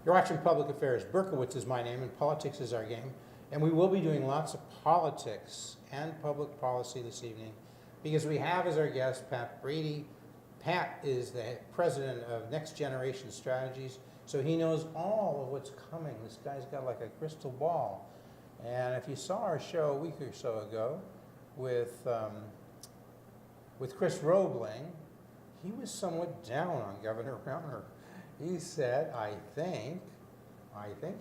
You're watching Public Affairs. Berkowitz is my name, and politics is our game. And we will be doing lots of politics and public policy this evening because we have as our guest Pat Brady. Pat is the president of Next Generation Strategies, so he knows all of what's coming. This guy's got like a crystal ball. And if you saw our show a week or so ago with Chris Roebling, he was somewhat down on Governor Rauner. He said, I think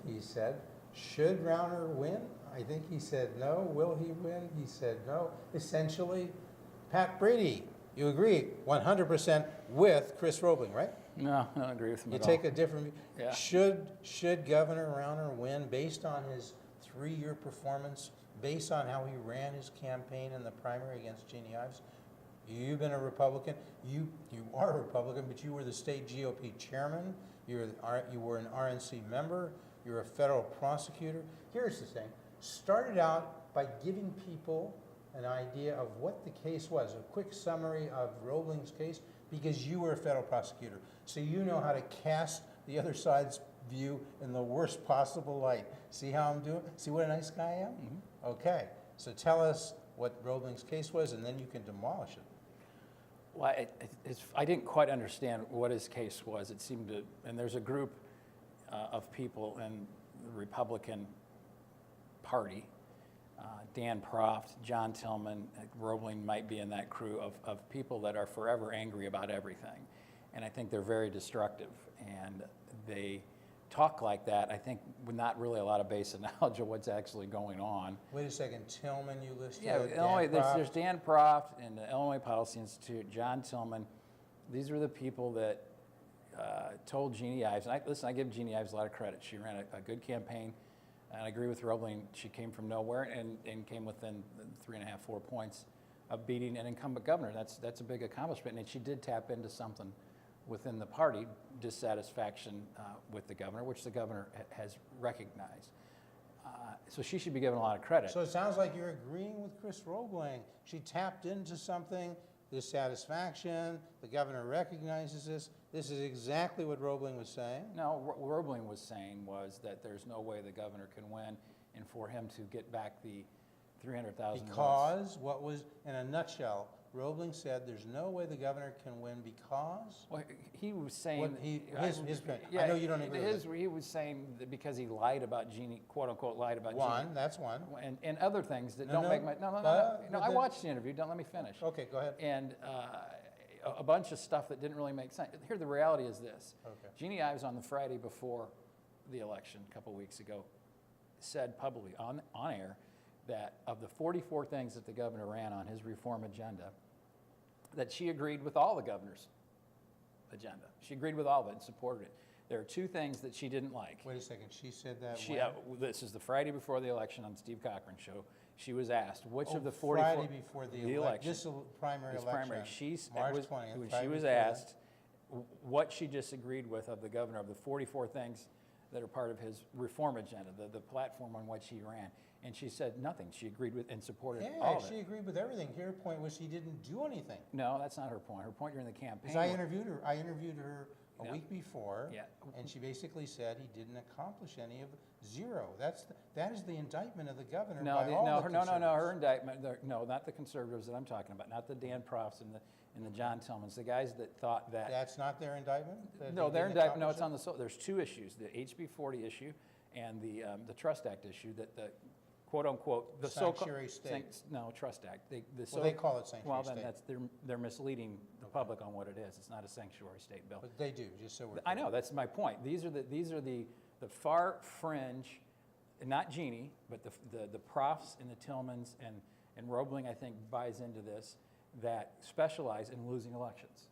he said, should Rauner win? I think he said no. Will he win? He said no. Essentially, Pat Brady, you agree 100% with Chris Roebling, right? No, I don't agree with him You at all. take a different view. Yeah. Should Governor Rauner win based on his 3-year performance, based on how he ran his campaign in the primary against Jeannie Ives? You've been a Republican. You are a Republican, but you were the state GOP chairman. You were an RNC member. You're a federal prosecutor. Here's the thing. Started out by giving people an idea of what the case was, a quick summary of Roebling's case, because you were a federal prosecutor. So you know how to cast the other side's view in the worst possible light. See how I'm doing? See what a nice guy I am? Mm-hmm. Okay. So tell us what Roebling's case was, and then you can demolish it. Well, I didn't quite understand what his case was. It seemed to, and there's a group of people in the Republican Party, Dan Proft, John Tillman, Roebling might be in that crew of people that are forever angry about everything. And I think they're very destructive. And they talk like that, I think, with not really a lot of basic knowledge of what's actually going on. Wait a second, Tillman you listed? Yeah, there's Dan Proft and the Illinois Policy Institute, John Tillman. These are the people that told Jeannie Ives, and I give Jeannie Ives a lot of credit. She ran a good campaign, and I agree with Roebling. She came from nowhere and came within 3.5, 4 points of beating an incumbent governor. That's a big accomplishment, and she did tap into something within the party, dissatisfaction with the governor, which the governor has recognized. So she should be given a lot of credit. So it sounds like you're agreeing with Chris Roebling. She tapped into something, dissatisfaction, the governor recognizes this. This is exactly what Roebling was saying. No, what Roebling was saying was that there's no way the governor can win, and for him to get back the 300,000 votes. Because, what was, in a nutshell, Roebling said there's no way the governor can win because? Well, he was saying... his opinion. I know you don't agree with it. He was saying that because he lied about Jeannie, quote unquote, lied about Jeannie. That's one. And other things that don't make my... No, I watched the interview. Don't let me finish. Okay, go ahead. And a bunch of stuff that didn't really make sense. Here, the reality is this. Okay. Jeannie Ives on the Friday before the election, a couple weeks ago, said publicly on air that of the 44 things that the governor ran on his reform agenda, that she agreed with all the governor's agenda. She agreed with all of it and supported it. There are 2 things that she didn't like. Wait a second, she said that This is the Friday before the election on Steve Cochran's show. She was asked which of the 44... Friday before the election. This primary election, March 20th. When she was asked what she disagreed with of the governor of the 44 things that are part of his reform agenda, the platform on which he ran. And she said nothing. She agreed with and supported all of it. She agreed with everything. Her point was she didn't do anything. No, that's not her point. Her point during the campaign. Because I interviewed her a week before, and she basically said he didn't accomplish any of zero. That is the indictment of the governor. No, her indictment. No, not the conservatives that I'm talking about. Not the Dan Profts and the John Tillmans. The guys that thought that. That's not their indictment. No, their indictment. No, it's on the. There's 2 issues: the HB 40 issue and the Trust Act issue. That the quote unquote the sanctuary state. No, Trust Act. They call it sanctuary state. Then that's they're misleading the public on what it is. It's not a sanctuary state bill. But they do, just so we're clear. I know, that's my point. These are the far fringe, not Jeannie, but the Profts and the Tillmans and Roebling, I think, buys into this, that specialize in losing elections.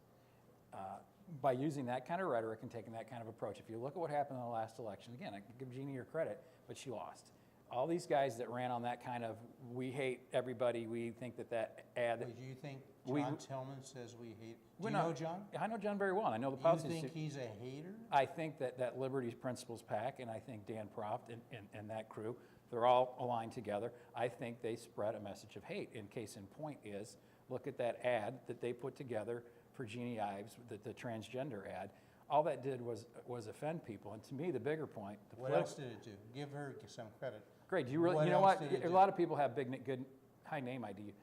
By using that kind of rhetoric and taking that kind of approach. If you look at what happened in the last election, again, I can give Jeannie her credit, but she lost. All these guys that ran on that kind of, we hate everybody, we think that ad... Wait, do you think John Tillman says we hate... Do you know John? I know John very well. I know the policy. Do you think he's a hater? I think that Liberty Principles PAC, and I think Dan Proft and that crew, they're all aligned together. I think they spread a message of hate. And case in point is, look at that ad that they put together for Jeannie Ives, the transgender ad. all that did was offend people. And to me, the bigger point, What else did it do? Give her some credit. Great. Do you really? What You know else what? did it A do? lot of people have good, high name ID.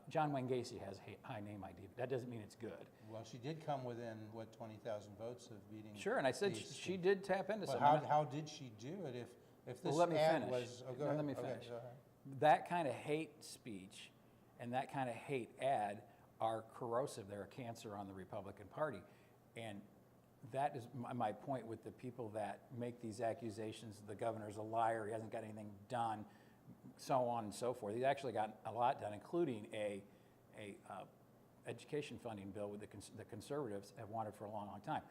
John Wayne Gacy has high name ID. But that doesn't mean it's good. Well, she did come within, what, 20,000 votes of beating. Sure. And I said these she did tap into But some. how did she do it if this Well, let me ad finish. was? Oh, go No, ahead. let me Okay, finish. go ahead. That kind of hate speech and that kind of hate ad are corrosive. They're a cancer on the Republican Party. And that is my point with the people that make these accusations. The governor's a liar. He hasn't got anything done, so on and so forth. He's actually got a lot done, including a education funding bill with the conservatives have wanted for a long, long time.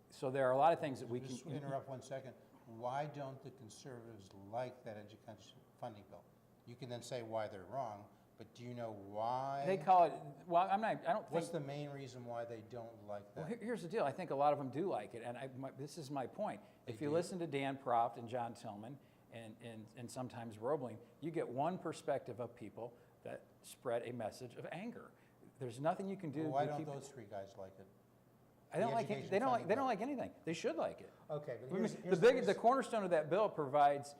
So there are a lot of things that we Just can interrupt 1 second. Why don't the conservatives like that education funding bill? You can then say why they're wrong, but do you know why? They call it. Well, I don't think. What's the main reason why they don't like that? Well, here's the deal. I think a lot of them do like it, and this is my point. If you listen to Dan Proft and John Tillman and sometimes Roebling, you get one perspective of people that spread a message of anger. There's nothing you can do. Well, why to don't keep those three guys like it? I don't the like it. education They don't like. funding They don't bill? like anything. They should like it. Okay, but I mean, here's the cornerstone of that bill provides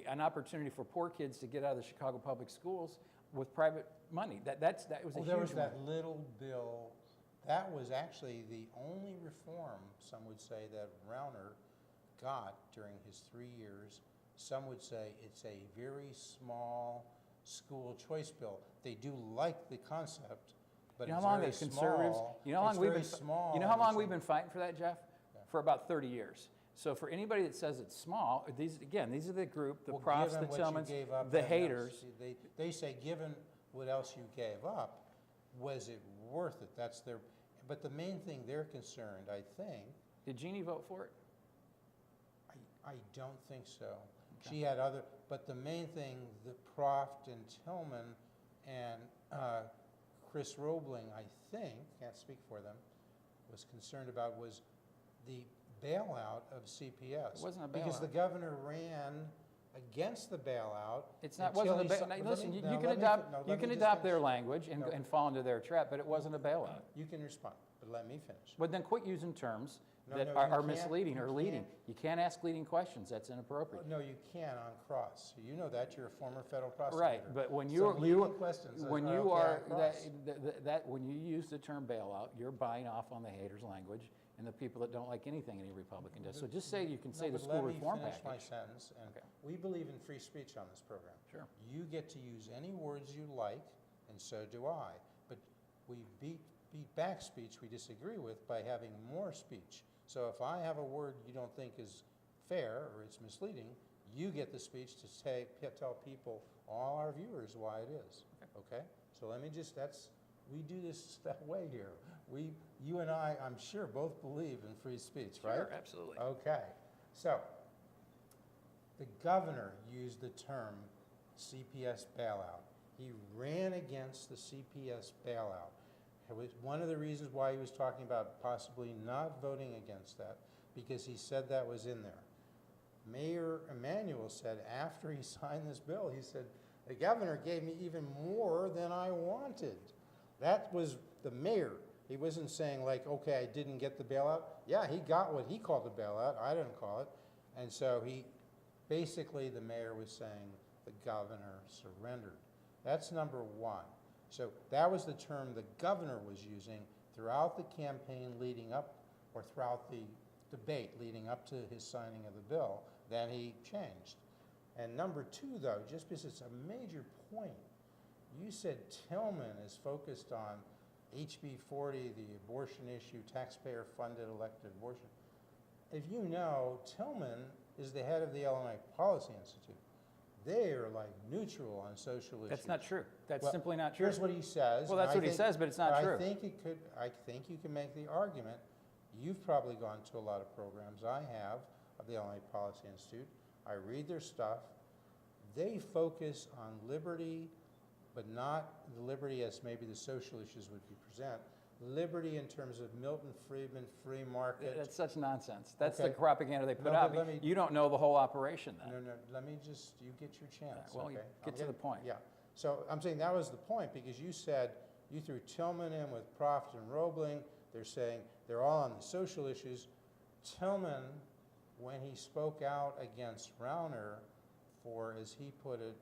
an opportunity for poor kids to get out of the Chicago public schools with private money. That was a Well, huge there was one. that little bill, that was actually the only reform, some would say, that Rauner got during his 3 years. Some would say it's a very small school choice bill. They do like the concept, but You know it's how long very the conservatives? small. You know how long It's we've very been? small. You know how and long it's we've a- been fighting for that, Jeff? Yeah. For about 30 years. So for anybody that says it's small, these are the group, the Well, Profts, given the what you Tillmans, gave up, the then haters. They say, given what else you gave up, was it worth it? That's their, but the main thing they're concerned, I think, Did Jeannie vote for it? I don't think so. She had other, but the main thing that Proft and Tillman and Chris Roebling, I think, can't speak for them, was concerned about was the bailout of CPS. It wasn't a Because the bailout. governor ran against the bailout. It's not. until Wasn't a he ba- si- now, listen, you now, can let me adopt. fin- no, You let can me just adopt their finish. language and, No. and fall into their trap, but it wasn't a bailout. You can respond, but let me finish. But then quit using terms No, that no, are you can't- misleading you or leading. can't. You can't ask leading questions. That's inappropriate. No, you can on cross. You know that, you're a former federal prosecutor. Right, but when So you leading questions when are you okay are on cross. that when you use the term bailout, you're buying off on the haters' language and the people that don't like anything any Republican does. So just say you can say No, the but school let me reform finish my package. sentence, and Okay. we believe in free speech on this program. Sure. You get to use any words you like, and so do I. But we beat back speech we disagree with by having more speech. So if I have a word you don't think is fair or it's misleading, you get the speech to say, tell people, all our viewers, why it is. Okay? So let me just, we do this that way here. You and I, I'm sure, both believe in free speech, right? Sure, absolutely. Okay, so the governor used the term CPS bailout. He ran against the CPS bailout. It was one of the reasons why he was talking about possibly not voting against that, because he said that was in there. Mayor Emanuel said after he signed this bill, he said, the governor gave me even more than I wanted. That was the mayor. He wasn't saying like, okay, I didn't get the bailout. Yeah, he got what he called the bailout. I didn't call it. And so basically the mayor was saying the governor surrendered. That's number one. So that was the term the governor was using throughout the campaign leading up, or throughout the debate leading up to his signing of the bill. Then he changed. And number two, though, just because it's a major point, you said Tillman is focused on HB 40, the abortion issue, taxpayer-funded elected abortion. If you know, Tillman is the head of the Illinois Policy Institute. They are like neutral on social issues. That's not true. That's Well, simply not true. Here's what he says. Well, that's and I what he think- says, but it's not true. I think you can make the argument. You've probably gone to a lot of programs. I have, of the Illinois Policy Institute. I read their stuff. They focus on liberty, but not the liberty as maybe the social issues would be present. Liberty in terms of Milton Friedman, free market. That's such nonsense. That's the Okay. propaganda they put No, out. but let me- You don't know the whole operation then. No, let me just, you get your chance, Well, okay? you I'm get to the getting- point. Yeah, so I'm saying that was the point, because you said, you threw Tillman in with Proft and Roebling. They're saying they're all on the social issues. Tillman, when he spoke out against Rauner for, as he put it,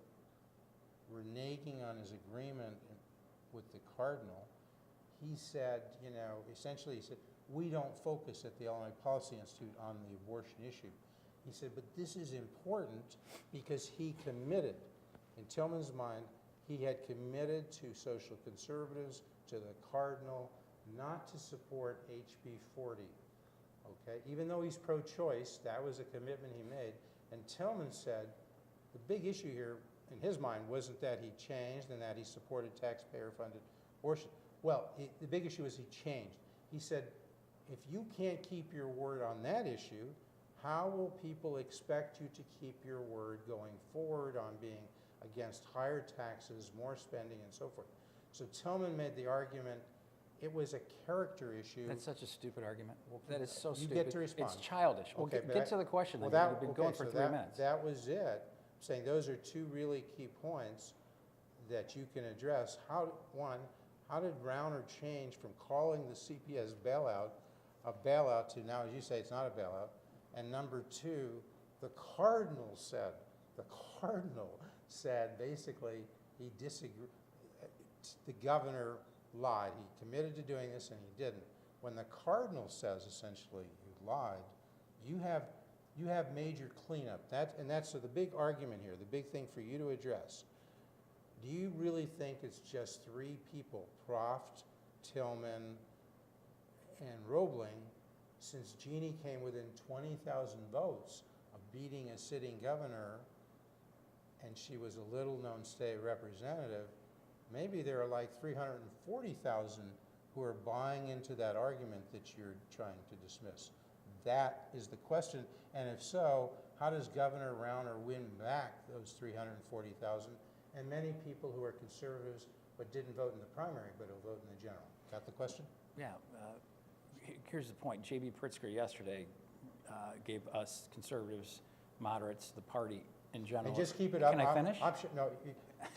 reneging on his agreement with the cardinal, he said, you know, essentially he said, we don't focus at the Illinois Policy Institute on the abortion issue. He said, but this is important because he committed, in Tillman's mind, he had committed to social conservatives, to the cardinal, not to support HB 40. Okay, even though he's pro-choice, that was a commitment he made. And Tillman said the big issue here, in his mind, wasn't that he changed and that he supported taxpayer-funded abortion. Well, the big issue is he changed. He said, if you can't keep your word on that issue, how will people expect you to keep your word going forward on being against higher taxes, more spending, and so forth? So Tillman made the argument it was a character issue. That's such a stupid argument. That is so You stupid. get to respond. It's childish. Well, Okay, get to the question. Well, Then. You've been going for so 3 minutes. That was it. I'm saying those are two really key points that you can address. One, how did Rauner change from calling the CPS bailout a bailout to now, as you say, it's not a bailout? And number two, the cardinal said basically he disagreed. The governor lied. He committed to doing this and he didn't. When the cardinal says essentially you lied, you have major cleanup. That's so the big argument here, the big thing for you to address. Do you really think it's just 3 people, Proft, Tillman, and Roebling, since Jeannie came within 20,000 votes of beating a sitting governor and she was a little-known state representative, maybe there are like 340,000 who are buying into that argument that you're trying to dismiss. That is the question. And if so, how does Governor Rauner win back those 340,000 and many people who are conservatives but didn't vote in the primary but will vote in the general? Got the question? Yeah. Here's the point. J.B. Pritzker yesterday gave us conservatives, moderates, the party in general. And just keep it up. Can I finish? No,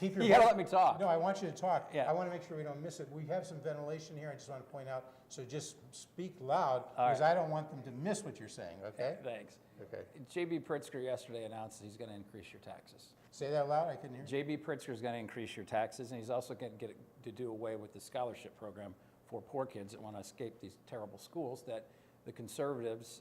keep your You got to let me talk. No, I want you to talk. Yeah. I want to make sure we don't miss it. We have some ventilation here. I just want to point out. So just speak loud All because right. I don't want them to miss what you're saying. Okay. Thanks. Okay. J.B. Pritzker yesterday announced that he's going to increase your taxes. Say that loud. I couldn't hear. J.B. Pritzker is going to increase your taxes, and he's also going to get to do away with the scholarship program for poor kids that want to escape these terrible schools that the conservatives,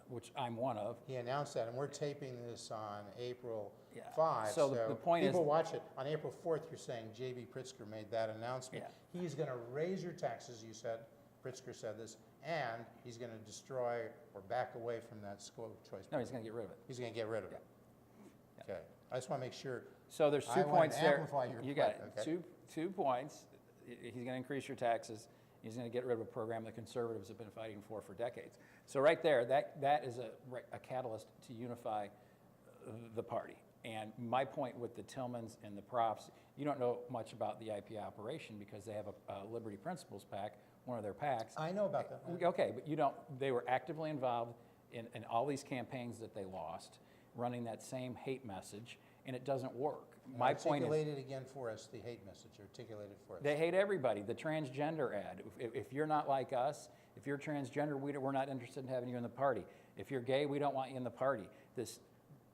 which I'm one of. He announced that, and we're taping this on April Yeah. 5. So the point is, people watch it. On April 4th, you're saying J.B. Pritzker made that announcement. Yeah. He's going to raise your taxes, you said. Pritzker said this, and he's going to destroy or back away from that school choice. No, he's going to get rid of it. He's going to get rid of it. Yeah. Okay. I just want to make sure. So there's I 2 wanna points there. amplify your You got point, it. okay. Two points. He's going to increase your taxes. He's going to get rid of a program the conservatives have been fighting for decades. So right there, that is a catalyst to unify the party. And my point with the Tillmans and the Profts, you don't know much about the IP operation because they have a Liberty Principles PAC, one of their PACs. I know about that. Okay, but you don't, they were actively involved in all these campaigns that they lost, running that same hate message, and it doesn't work. My point is, articulate it again for us, the hate message. Articulate it for us. they hate everybody. The transgender ad. If you're not like us, if you're transgender, we're not interested in having you in the party. If you're gay, we don't want you in the party. This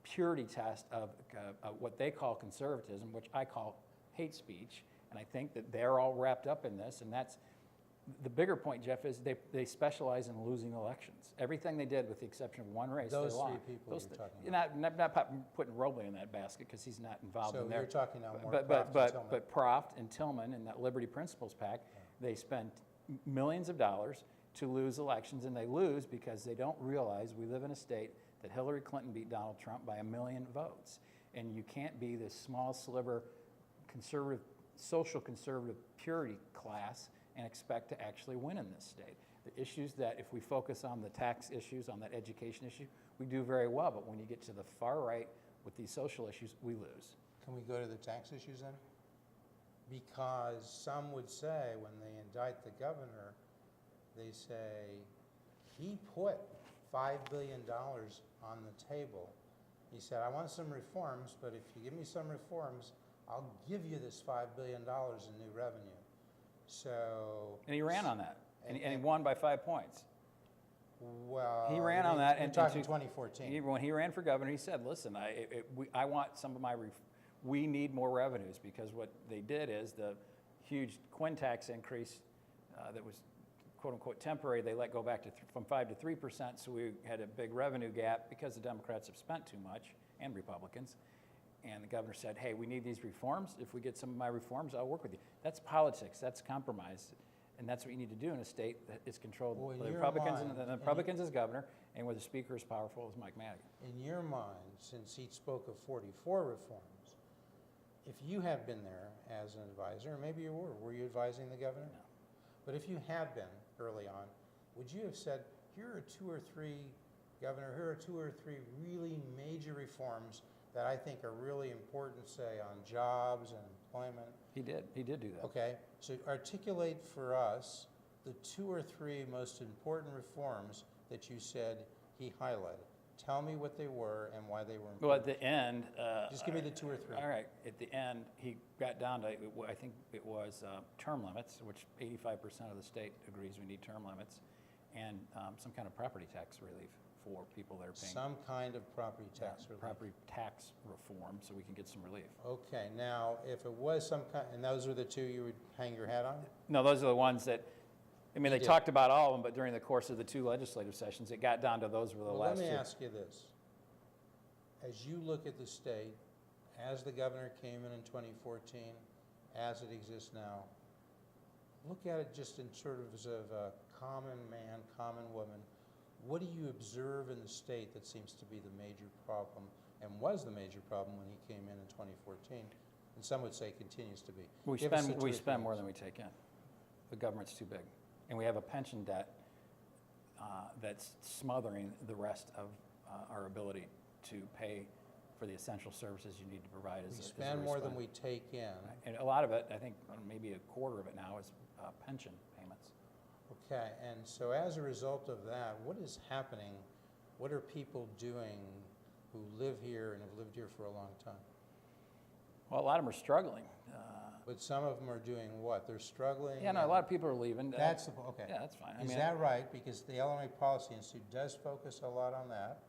purity test of what they call conservatism, which I call hate speech, and I think that they're all wrapped up in this, and that's the bigger point, Jeff, is they specialize in losing elections. Everything they did, with the exception of one race, Those they lost. three people you're talking about. Not putting Robley in that basket because he's not involved So in there. you're talking now more Proft and Tillman. But Proft and Tillman and that Liberty Principles PAC, they spent millions of dollars to lose elections, and they lose because they don't realize we live in a state that Hillary Clinton beat Donald Trump by 1 million votes. And you can't be this small sliver conservative, social conservative purity class and expect to actually win in this state. The issues that, if we focus on the tax issues, on that education issue, we do very well, but when you get to the far right with these social issues, we lose. Can we go to the tax issues then? Because some would say when they indict the governor, they say, he put $5 billion on the table. He said, I want some reforms, but if you give me some reforms, I'll give you this $5 billion in new revenue. So. And he ran on that. and he won by 5 points. Well, He ran on that. You're and talking 2014. When he ran for governor, he said, listen, I want some of my, we need more revenues, because what they did is the huge Quinn tax increase that was quote unquote temporary, they let go back to from 5 to 3%, so we had a big revenue gap because the Democrats have spent too much, and Republicans. And the governor said, hey, we need these reforms. If we get some of my reforms, I'll work with you. That's politics, that's compromise. And that's what you need to do in a state that is controlled by the Republicans, and the Republicans as governor, and where the speaker is powerful as Mike Madigan. In your mind, since he spoke of 44 reforms, if you have been there as an advisor, or maybe you were you advising the governor? No. But if you have been early on, would you have said, here are 2 or 3, Governor, here are 2 or 3 really major reforms that I think are really important, say, on jobs and employment? He did do that. Okay, so articulate for us the 2 or 3 most important reforms that you said he highlighted. Tell me what they were and why they were important. Well, at the end... just give me the 2 or 3. All right. At the end, he got down to, I think it was term limits, which 85% of the state agrees we need term limits, and some kind of property tax relief for people that are paying. Some kind of property tax relief. Property tax reform, so we can get some relief. Okay, now, if it was some kind, and those are the 2 you would hang your hat on? No, those are the ones that, I mean, they did. talked about all of them, but during the course of the 2 legislative sessions, it got down to those were the Well, last 2. let me ask you this. As you look at the state, as the governor came in 2014, as it exists now, look at it just in sort of as a common man, common woman. What do you observe in the state that seems to be the major problem, and was the major problem when he came in 2014, and some would say continues to be? We Give us the spend, 2 we or spend 3 more ones. than we take in. The government's too big. And we have a pension debt that's smothering the rest of our ability to pay for the essential services you need to provide as We a spend more than response. we take in. And a lot of it, I think maybe a quarter of it now is pension payments. Okay, and so as a result of that, what is happening? What are people doing who live here and have lived here for a long time? Well, a lot of them are struggling. But some of them are doing what? They're struggling? Yeah, no, a lot of people are leaving. That's the, okay. Yeah, that's fine. Is that right? Because the Illinois Policy Institute does focus a lot on that.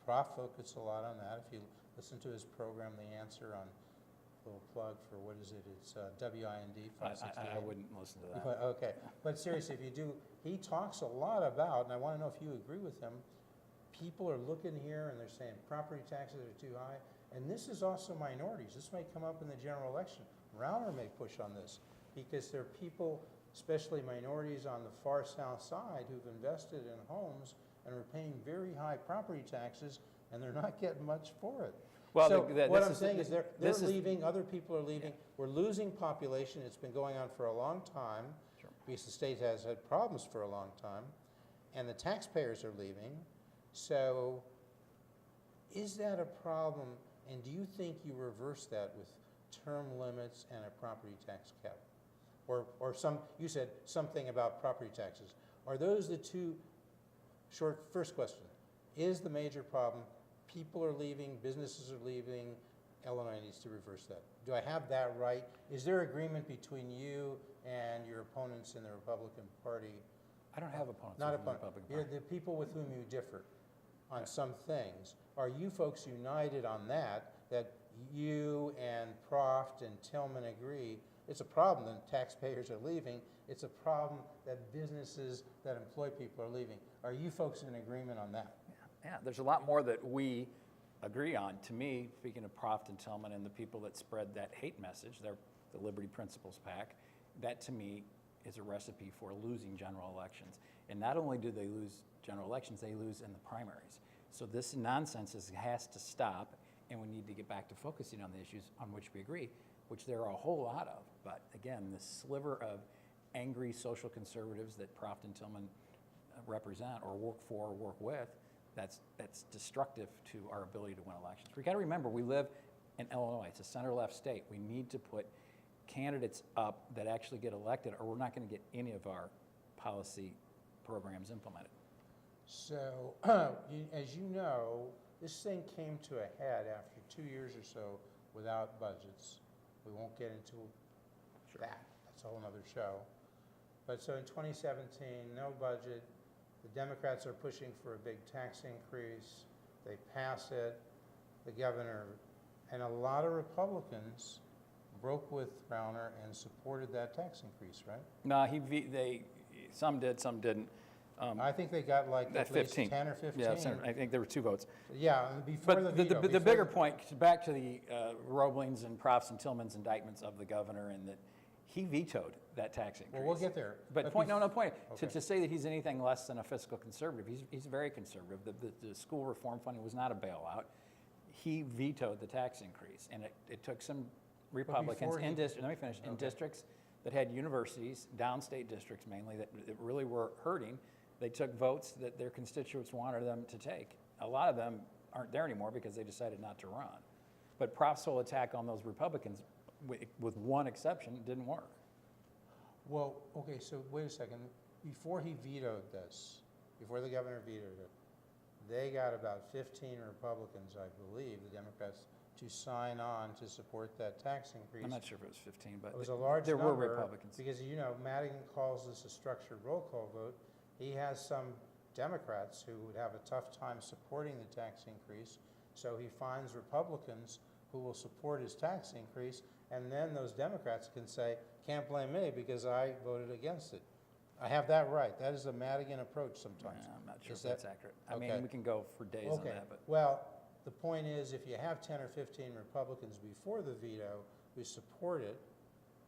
Proft focuses a lot on that. If you listen to his program, The Answer, on a little plug for, what is it? It's WIND 568. I wouldn't listen to that. Okay, but seriously, if you do, he talks a lot about, and I want to know if you agree with him, people are looking here and they're saying property taxes are too high, and this is also minorities. This may come up in the general election. Rauner may push on this, because there are people, especially minorities on the far south side, who've invested in homes and are paying very high property taxes, and they're not getting much for it. Well, so what I'm is- saying is they're this is- leaving, other people are leaving. We're losing population. It's been going on for a long time, Sure. because the state has had problems for a long time, and the taxpayers are leaving. So is that a problem, and do you think you reverse that with term limits and a property tax cap? Or some, you said something about property taxes. Are those the 2, first question, is the major problem, people are leaving, businesses are leaving, Illinois needs to reverse that? Do I have that right? Is there agreement between you and your opponents in the Republican Party? I don't have opponents. Not within the opponents, Republican Party. the people with whom you differ on some things. Are you folks united on that, that you and Proft and Tillman agree it's a problem that taxpayers are leaving, it's a problem that businesses that employ people are leaving? Are you folks in agreement on that? Yeah, there's a lot more that we agree on. To me, speaking of Proft and Tillman and the people that spread that hate message, they're the Liberty Principles PAC, that to me is a recipe for losing general elections. And not only do they lose general elections, they lose in the primaries. So this nonsense has to stop, and we need to get back to focusing on the issues on which we agree, which there are a whole lot of. But again, the sliver of angry social conservatives that Proft and Tillman represent or work for or work with, that's destructive to our ability to win elections. We got to remember, we live in Illinois. It's a center-left state. We need to put candidates up that actually get elected, or we're not going to get any of our policy programs implemented. So, as you know, this thing came to a head after 2 years or so without budgets. We won't get into that. That's a whole other show. But so in 2017, no budget. The Democrats are pushing for a big tax increase. They pass it. The governor, and a lot of Republicans broke with Rauner and supported that tax increase, right? No, some did, some didn't. I think they got like At at least 15. 10 or 15. Yeah, I think there were 2 votes. Yeah, before the But veto. the bigger point, back to the Roebling's and Profts and Tillman's indictments of the governor, and that he vetoed that tax increase. Well, we'll get there. But point Okay. to say that he's anything less than a fiscal conservative, he's very conservative. The school reform funding was not a bailout. He vetoed the tax increase, and it took some Republicans in districts. Let me finish. In districts that had universities, downstate districts mainly, that really were hurting. They took votes that their constituents wanted them to take. A lot of them aren't there anymore because they decided not to run. But Proft's whole attack on those Republicans, with one exception, didn't work. Well, okay, so wait a second. Before he vetoed this, before the governor vetoed it, they got about 15 Republicans, I believe, the Democrats, to sign on to support that tax increase. I'm not sure if it was 15, but It was a large there number. were Republicans. Because, you know, Madigan calls this a structured roll call vote. He has some Democrats who would have a tough time supporting the tax increase, so he finds Republicans who will support his tax increase, and then those Democrats can say, can't blame me because I voted against it. I have that right. That is a Madigan approach sometimes. I'm not sure Is if that's accurate. I okay. mean, we can go for days on Okay, that, but well, the point is, if you have 10 or 15 Republicans before the veto who support it,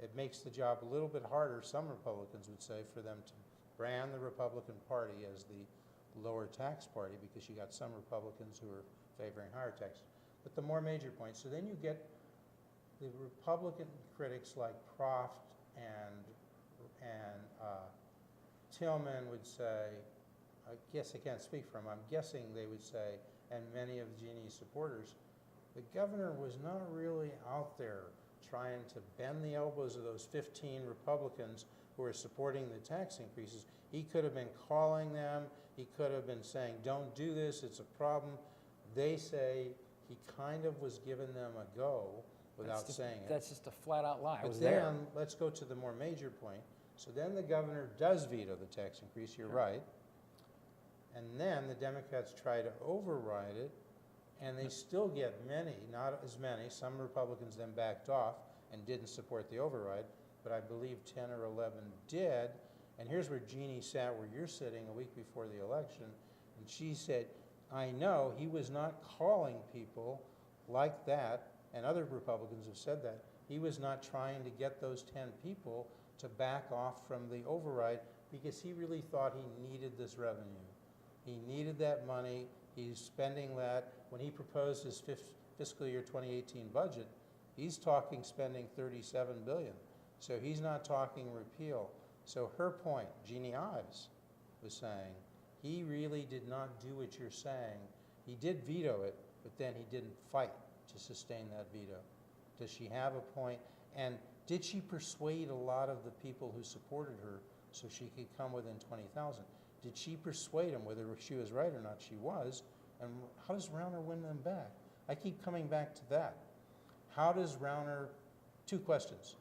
it makes the job a little bit harder, some Republicans would say, for them to brand the Republican Party as the lower tax party, because you got some Republicans who are favoring higher taxes. But the more major point, so then you get the Republican critics like Proft and Tillman would say, I guess I can't speak for him, I'm guessing they would say, and many of Jeannie's supporters, the governor was not really out there trying to bend the elbows of those 15 Republicans who are supporting the tax increases. He could have been calling them, he could have been saying, don't do this, it's a problem. They say he kind of was giving them a go without saying it. that's just a flat out lie. It But was then, there. let's go to the more major point. So then the governor does veto the tax increase, you're right. And then the Democrats try to override it, and they still get many, not as many. Some Republicans then backed off and didn't support the override, but I believe 10 or 11 did. And here's where Jeannie sat where you're sitting a week before the election, and she said, I know he was not calling people like that, and other Republicans have said that. He was not trying to get those 10 people to back off from the override because he really thought he needed this revenue. He needed that money. He's spending that. When he proposed his fiscal year 2018 budget, he's talking spending $37 billion. So he's not talking repeal. So her point, Jeannie Ives was saying, he really did not do what you're saying. He did veto it, but then he didn't fight to sustain that veto. Does she have a point? And did she persuade a lot of the people who supported her so she could come within 20,000? Did she persuade them, whether she was right or not? She was. And how does Rauner win them back? I keep coming back to that. How does Rauner, 2 questions.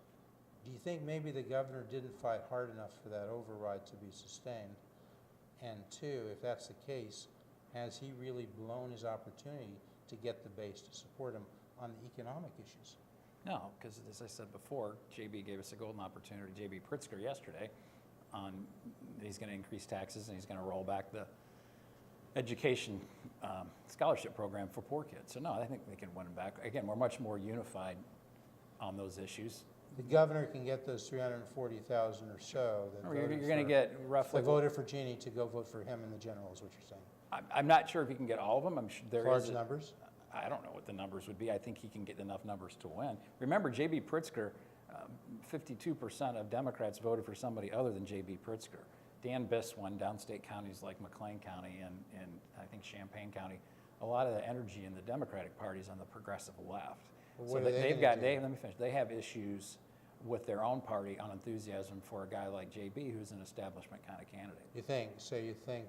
Do you think maybe the governor didn't fight hard enough for that override to be sustained? And 2, if that's the case, has he really blown his opportunity to get the base to support him on the economic issues? No, because as I said before, JB gave us a golden opportunity, JB Pritzker yesterday, on he's going to increase taxes and he's going to roll back the education scholarship program for poor kids. So no, I think they can win them back. Again, we're much more unified on those issues. The governor can get those 340,000 or so that You're going to get roughly. that voted for Jeannie to go vote for him in the general, is what you're saying. I'm not sure if he can get all of them. I'm sure there Large is numbers? I don't know what the numbers would be. I think he can get enough numbers to win. Remember, J.B. Pritzker, 52% of Democrats voted for somebody other than J.B. Pritzker. Dan Biss won downstate counties like McLean County and I think Champaign County. A lot of the energy in the Democratic Party is on the progressive left. Well, So what are that they they've gonna got, do? let me finish. They have issues with their own party on enthusiasm for a guy like J.B. who's an establishment kind of candidate. You think, so you think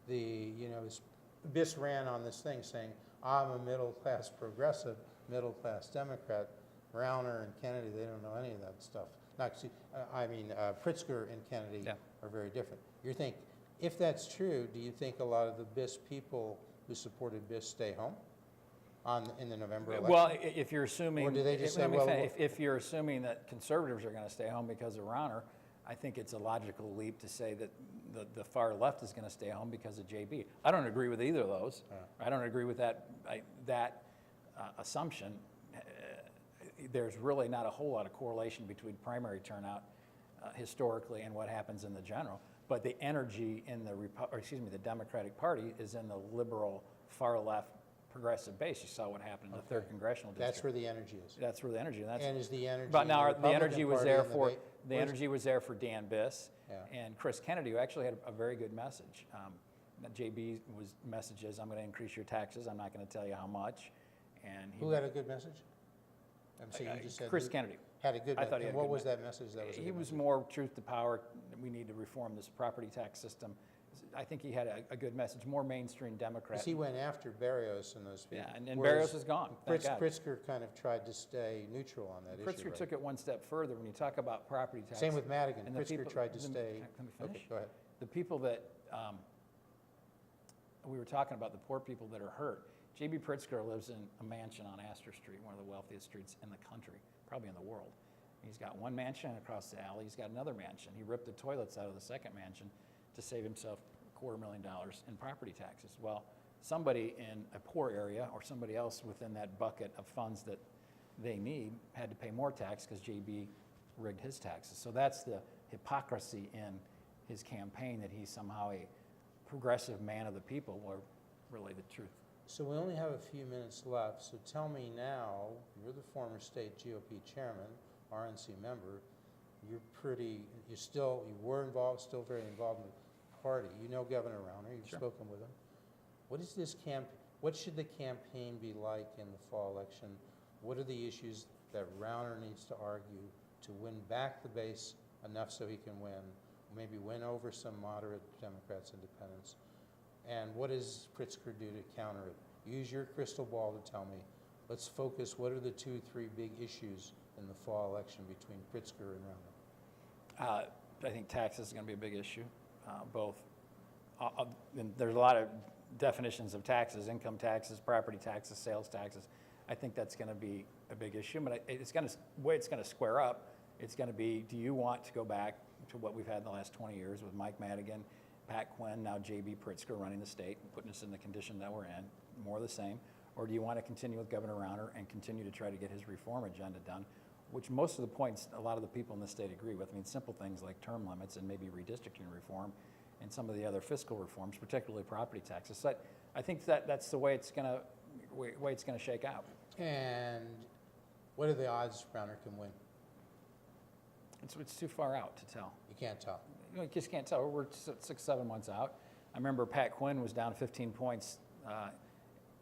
Biss ran on this thing saying, I'm a middle-class progressive, middle-class Democrat. Rauner and Kennedy, they don't know any of that stuff. Pritzker and Kennedy Yeah. are very different. You think, if that's true, do you think a lot of the BIS people who supported BIS stay home in the November election? Well, if you're assuming, Or do they just say, let me well, finish. If you're assuming that conservatives are going to stay home because of Rauner, I think it's a logical leap to say that the far left is going to stay home because of JB. I don't agree with either of those. I don't agree with that assumption. There's really not a whole lot of correlation between primary turnout historically and what happens in the general. But the energy in the Democratic Party is in the liberal, far left, progressive base. You saw what happened in the third congressional district. That's where the energy is. That's where the energy. And is the energy? But now in the energy was there Republican for Party the energy was there for Dan Biss Yeah. and Chris Kennedy, who actually had a very good message. JB was messages. I'm going to increase your taxes. I'm not going to tell you how much. And Who had a good message? You just said Chris who Kennedy. had a good I thought he message. had a And what good was that message? That was a He good was message? more truth to power. We need to reform this property tax system. I think he had a good message, more mainstream Democrat. Because he went after Berkowitz and those people. Yeah, and Berkowitz is gone, thank God. Pritzker kind of tried to stay neutral on that issue. Pritzker right? took it one step further when you talk about property tax. Same with Madigan. and the Pritzker people- tried to the- stay. Let me finish. Okay, go ahead. The people that, we were talking about the poor people that are hurt. J.B. Pritzker lives in a mansion on Astor Street, one of the wealthiest streets in the country, probably in the world. He's got one mansion across the alley. He's got another mansion. He ripped the toilets out of the second mansion to save himself $250,000 in property taxes. Well, somebody in a poor area or somebody else within that bucket of funds that they need had to pay more tax because JB rigged his taxes. So that's the hypocrisy in his campaign, that he's somehow a progressive man of the people, or really the truth. So we only have a few minutes left, so tell me now, you're the former state GOP chairman, RNC member, you were involved, still very involved in the party. You know Governor Rauner, you've Sure. spoken with him. What should the campaign be like in the fall election? What are the issues that Rauner needs to argue to win back the base enough so he can win, maybe win over some moderate Democrats, independents? And what does Pritzker do to counter it? Use your crystal ball to tell me. Let's focus, what are the 2-3 big issues in the fall election between Pritzker and Rauner? I think taxes is going to be a big issue, both. And there's a lot of definitions of taxes: income taxes, property taxes, sales taxes. I think that's going to be a big issue, but it's going to, way it's going to square up, it's going to be, do you want to go back to what we've had in the last 20 years with Mike Madigan, Pat Quinn, now J.B. Pritzker running the state and putting us in the condition that we're in, more of the same? Or do you want to continue with Governor Rauner and continue to try to get his reform agenda done, which most of the points a lot of the people in the state agree with? I mean, simple things like term limits and maybe redistricting reform and some of the other fiscal reforms, particularly property taxes. So I think that's the way it's going to shake out. And what are the odds Rauner can win? It's too far out to tell. You can't tell. You just can't tell. We're 6-7 months out. I remember Pat Quinn was down 15 points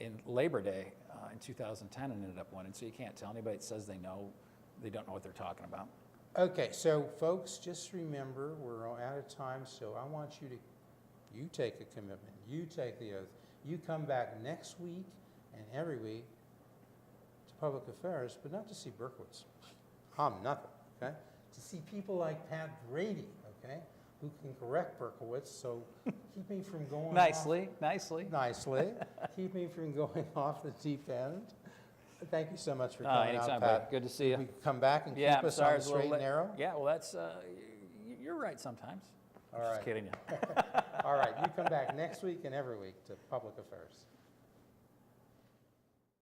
in Labor Day in 2010 and ended up winning. So you can't tell. Anybody that says they don't know what they're talking about. Okay, so folks, just remember, we're out of time, so I want you take a commitment. You take the oath. You come back next week and every week to Public Affairs, but not to see Berkowitz. Nothing, okay? To see people like Pat Brady, okay, who can correct Berkowitz, so keep me from going Nicely. Keep me from going off the deep end. Thank you so much for coming anytime, out, buddy. Pat. Good to see you. We come back and keep Yeah, I'm us sorry, on the it's a little straight and late. narrow? Yeah, well, that's, you're right sometimes. All Just right. kidding you. All right, you come back next week and every week to Public Affairs.